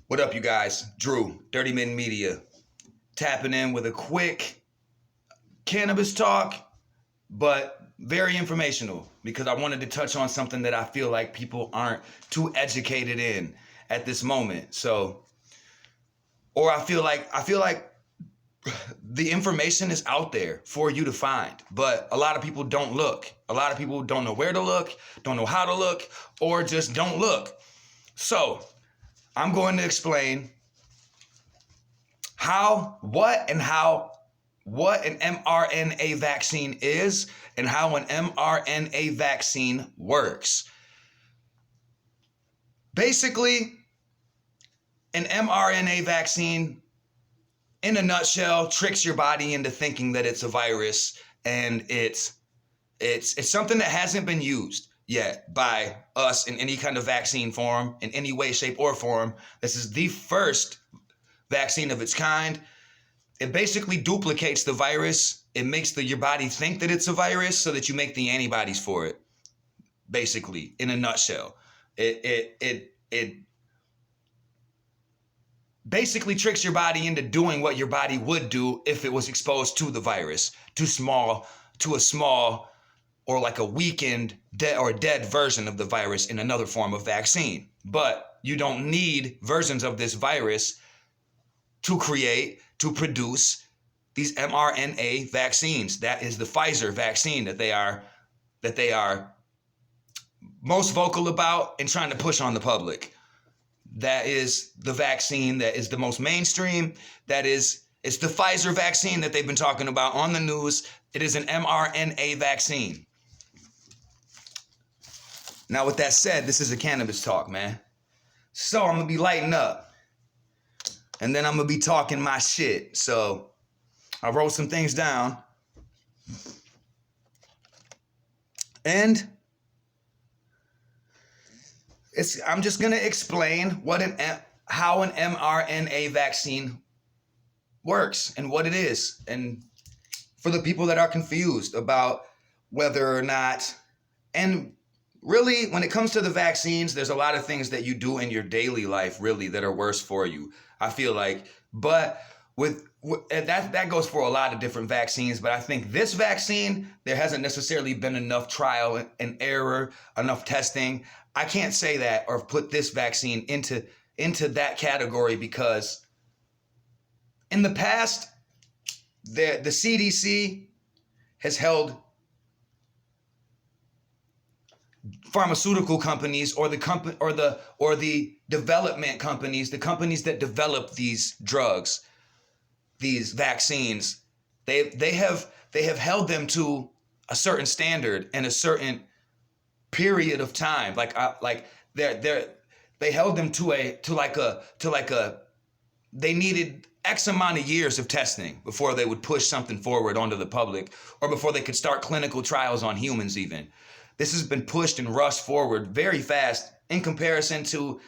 What up, you guys? Drew, Dirty Men Media, tapping in with a quick cannabis talk, but very informational because I wanted to touch on something that I feel like people aren't too educated in at this moment. Or I feel like the information is out there for you to find, but a lot of people don't look. A lot of people don't know where to look, don't know how to look, or just don't look. So I'm going to explain what an mRNA vaccine is and how an mRNA vaccine works. Basically, an mRNA vaccine, in a nutshell, tricks your body into thinking that it's a virus, and it's something that hasn't been used yet by us in any kind of vaccine form, in any way, shape, or form. This is the first vaccine of its kind. It basically duplicates the virus. It makes your body think that it's a virus so that you make the antibodies for it. Basically, in a nutshell, it basically tricks your body into doing what your body would do if it was exposed to the virus, to a small or like a weakened dead version of the virus in another form of vaccine. But you don't need versions of this virus to produce these mRNA vaccines. That is the Pfizer vaccine that they are most vocal about and trying to push on the public. That is the vaccine that is the most mainstream. It's the Pfizer vaccine that they've been talking about on the news. It is an mRNA vaccine. Now, with that said, this is a cannabis talk, man. So I'm going to be lighting up. And then I'm going to be talking my shit. So I wrote some things down. And I'm just going to explain how an mRNA vaccine works and what it is. And for the people that are confused about whether or not, and really, when it comes to the vaccines, there's a lot of things that you do in your daily life, really, that are worse for you, I feel like. But that goes for a lot of different vaccines. But I think this vaccine, there hasn't necessarily been enough trial and error, enough testing. I can't say that or put this vaccine into that category because in the past, the CDC has held pharmaceutical companies or the development companies, the companies that develop these drugs, these vaccines, they have held them to a certain standard and a certain period of time. They held them they needed X amount of years of testing before they would push something forward onto the public or before they could start clinical trials on humans even. This has been pushed and rushed forward very fast in comparison to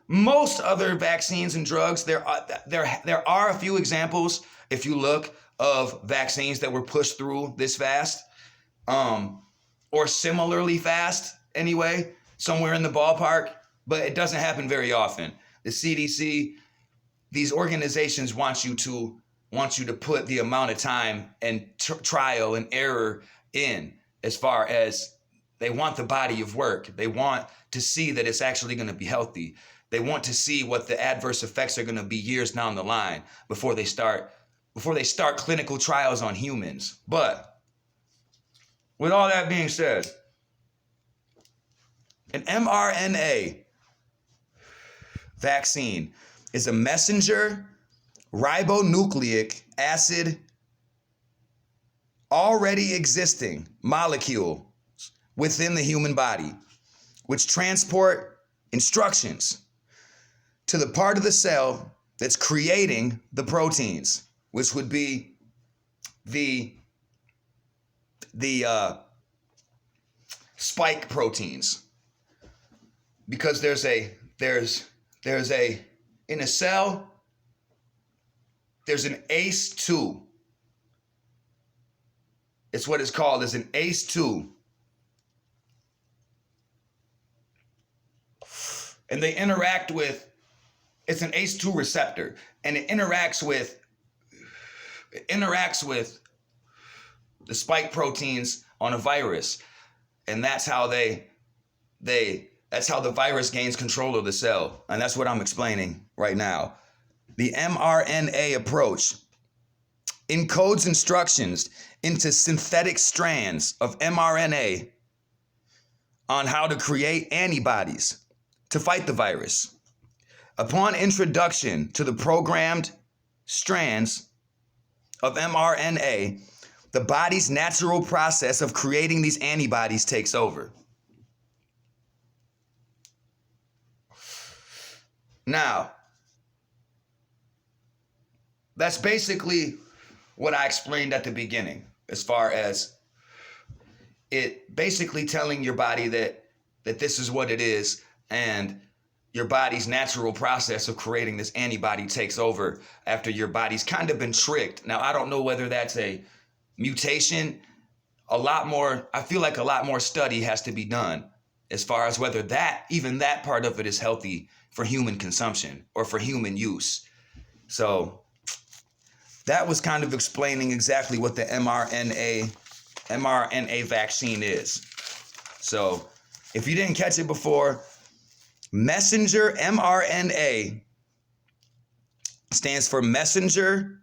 most other vaccines and drugs. There are a few examples, if you look, of vaccines that were pushed through this fast, or similarly fast anyway, somewhere in the ballpark, but it doesn't happen very often. The CDC, these organizations want you to put the amount of time and trial and error in. As far as they want the body of work, they want to see that it's actually going to be healthy. They want to see what the adverse effects are going to be years down the line before they start clinical trials on humans. But with all that being said, an mRNA vaccine is a messenger ribonucleic acid already existing molecule within the human body, which transport instructions to the part of the cell that's creating the proteins, which would be the spike proteins. Because in a cell, there's an ACE2. It's what it's called as an ACE2. And they interact with it's an ACE2 receptor, and it interacts with the spike proteins on a virus, and that's how that's how the virus gains control of the cell, and that's what I'm explaining right now. The mRNA approach encodes instructions into synthetic strands of mRNA on how to create antibodies to fight the virus. Upon introduction to the programmed strands of mRNA, the body's natural process of creating these antibodies takes over. Now, that's basically what I explained at the beginning, as far as it basically telling your body that this is what it is, and your body's natural process of creating this antibody takes over after your body's kind of been tricked. Now, I don't know whether that's a mutation. I feel like a lot more study has to be done as far as whether even that part of it is healthy for human consumption or for human use. So that was kind of explaining exactly what the mRNA vaccine is. So if you didn't catch it before, messenger mRNA stands for messenger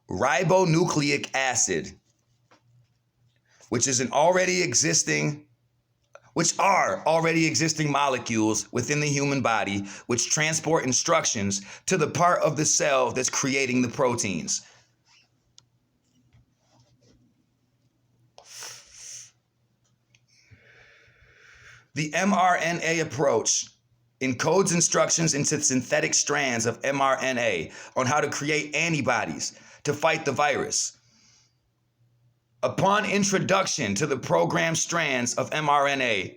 ribonucleic acid, which are already existing molecules within the human body, which transport instructions to the part of the cell that's creating the proteins. The mRNA approach encodes instructions into synthetic strands of mRNA on how to create antibodies to fight the virus. Upon introduction to the programmed strands of mRNA,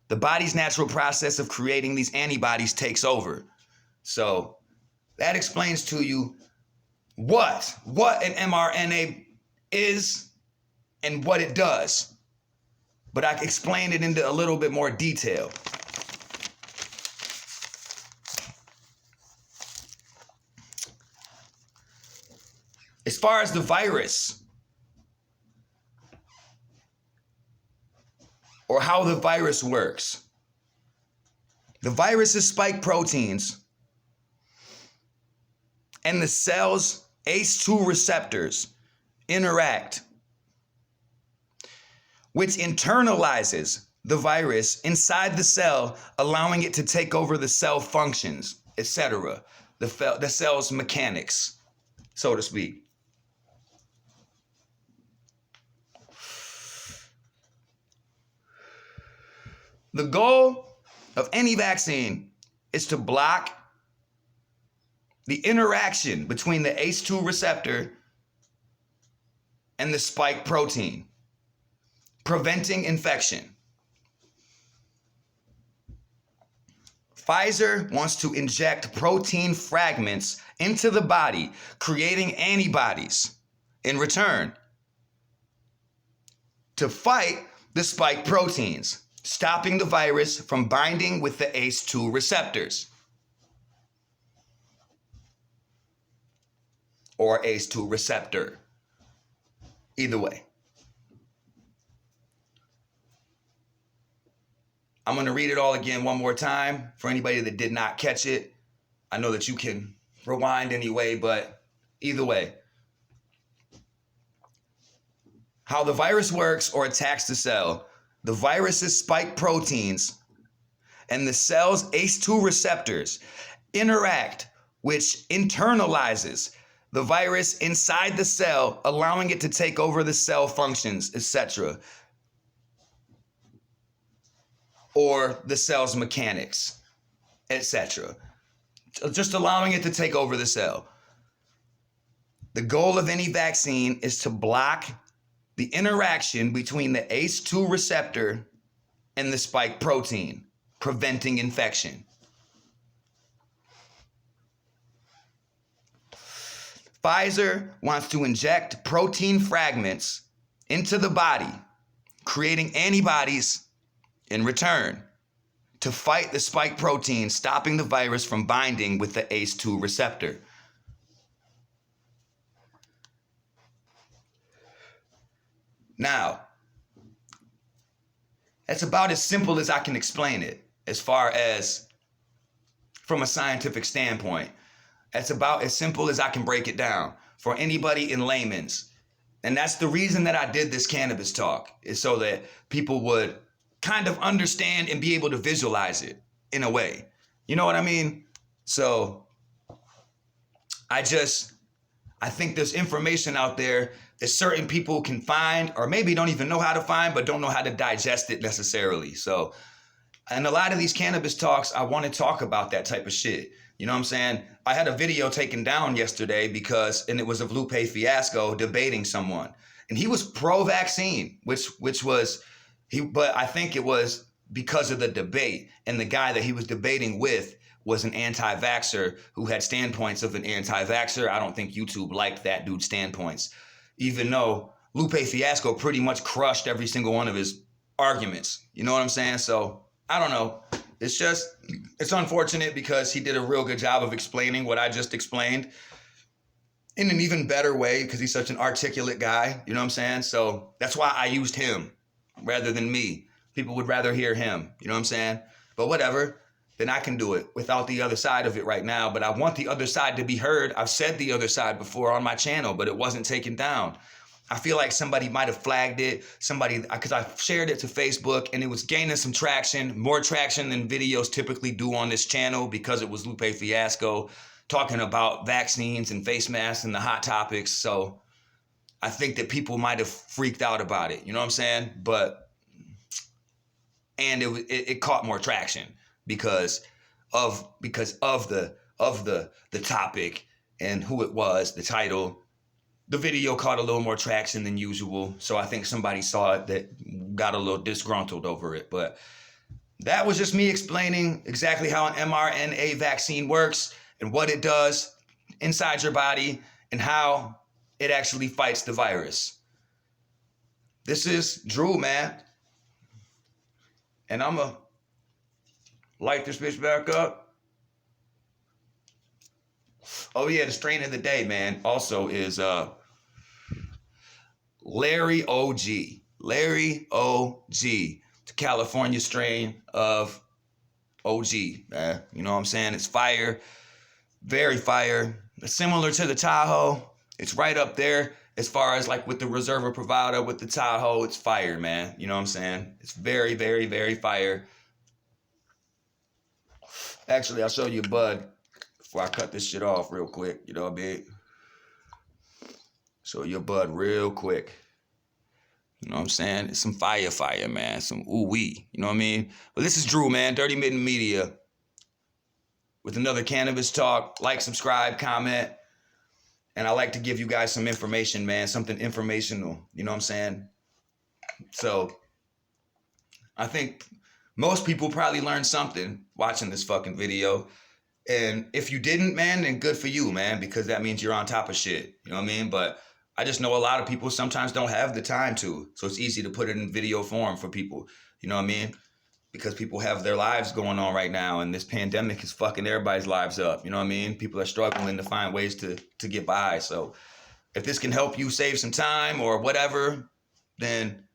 the body's natural process of creating these antibodies takes over. So that explains to you what an mRNA is and what it does. But I explained it into a little bit more detail. As far as the virus, or how the virus works, the virus's spike proteins and the cell's ACE2 receptors interact, which internalizes the virus inside the cell, allowing it to take over the cell functions, etc., the cell's mechanics, so to speak. The goal of any vaccine is to block the interaction between the ACE2 receptor and the spike protein, preventing infection. Pfizer wants to inject protein fragments into the body, creating antibodies in return to fight the spike proteins, stopping the virus from binding with the ACE2 receptors, or ACE2 receptor, either way. I'm going to read it all again one more time for anybody that did not catch it. I know that you can rewind anyway, but either way. How the virus works or attacks the cell. The virus's spike proteins and the cell's ACE2 receptors interact, which internalizes the virus inside the cell, allowing it to take over the cell functions, etc., or the cell's mechanics, etc., just allowing it to take over the cell. The goal of any vaccine is to block the interaction between the ACE2 receptor and the spike protein, preventing infection. Pfizer wants to inject protein fragments into the body, creating antibodies in return to fight the spike protein, stopping the virus from binding with the ACE2 receptor. Now, that's about as simple as I can explain it, as far as from a scientific standpoint. That's about as simple as I can break it down for anybody in layman's. And that's the reason that I did this cannabis talk, is so that people would kind of understand and be able to visualize it in a way. You know what I mean? So I think there's information out there that certain people can find, or maybe don't even know how to find, but don't know how to digest it necessarily. So, and a lot of these cannabis talks, I want to talk about that type of shit. You know what I'm saying? I had a video taken down yesterday and it was of Lupe Fiasco debating someone. And he was pro-vaccine, which was, but I think it was because of the debate. And the guy that he was debating with was an anti-vaxxer who had standpoints of an anti-vaxxer. I don't think YouTube liked that dude's standpoints, even though Lupe Fiasco pretty much crushed every single one of his arguments. You know what I'm saying? So I don't know. It's unfortunate because he did a real good job of explaining what I just explained in an even better way because he's such an articulate guy. You know what I'm saying? So that's why I used him rather than me. People would rather hear him. You know what I'm saying? But whatever. Then I can do it without the other side of it right now. But I want the other side to be heard. I've said the other side before on my channel, but it wasn't taken down. I feel like somebody might have flagged it, because I shared it to Facebook and it was gaining some traction, more traction than videos typically do on this channel because it was Lupe Fiasco talking about vaccines and face masks and the hot topics. So I think that people might have freaked out about it. You know what I'm saying? And it caught more traction because of the topic and who it was, the title. The video caught a little more traction than usual, so I think somebody saw it that got a little disgruntled over it. But that was just me explaining exactly how an mRNA vaccine works and what it does inside your body and how it actually fights the virus. This is Drew, man. And I'm going to light this bitch back up. Oh yeah, the strain of the day, man, also is Larry OG. Larry OG. It's a California strain of OG, man. You know what I'm saying? It's fire. Very fire. It's similar to the Tahoe. It's right up there as far as like with the Reserva Privada, with the Tahoe. It's fire, man. You know what I'm saying? It's very, very, very fire. Actually, I'll show you a bud before I cut this shit off real quick. You know what I mean? Show you a bud real quick. You know what I'm saying? It's some fire, man. Some ooh-wee. You know what I mean? But this is Drew, man. Dirty Mitten Media. With another cannabis talk. Like, subscribe, comment. And I like to give you guys some information, man. Something informational. You know what I'm saying? So, I think most people probably learned something watching this fucking video. And if you didn't, man, then good for you, man. Because that means you're on top of shit. You know what I mean? But I just know a lot of people sometimes don't have the time to. So it's easy to put it in video form for people. You know what I mean? Because people have their lives going on right now. And this pandemic is fucking everybody's lives up. You know what I mean? People are struggling to find ways to get by. So if this can help you save some time or whatever, then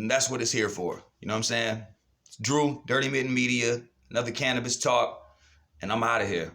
that's what it's here for. You know what I'm saying? It's Drew, Dirty Mitten Media, another cannabis talk. And I'm out of here.